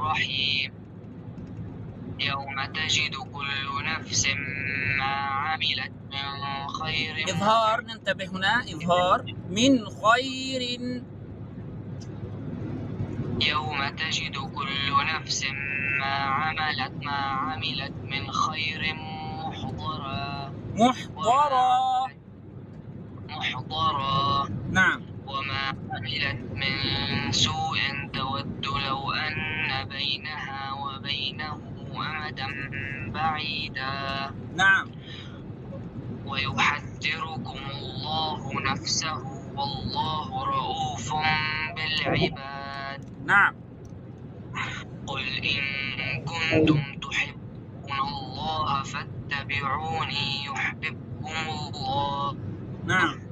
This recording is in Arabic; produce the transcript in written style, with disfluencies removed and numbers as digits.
الرحيم يوم تجد كل نفس ما عملت من خير. إظهار، ننتبه هنا، إظهار من خير. يوم تجد كل نفس ما عملت من خير محضرا نعم. وما عملت من سوء تود لو أن بينها وبينه أمدا بعيدا. نعم. ويحذركم الله نفسه والله رؤوف بالعباد. نعم. قل إن كنتم تحبون الله فاتبعوني يحببكم الله. نعم.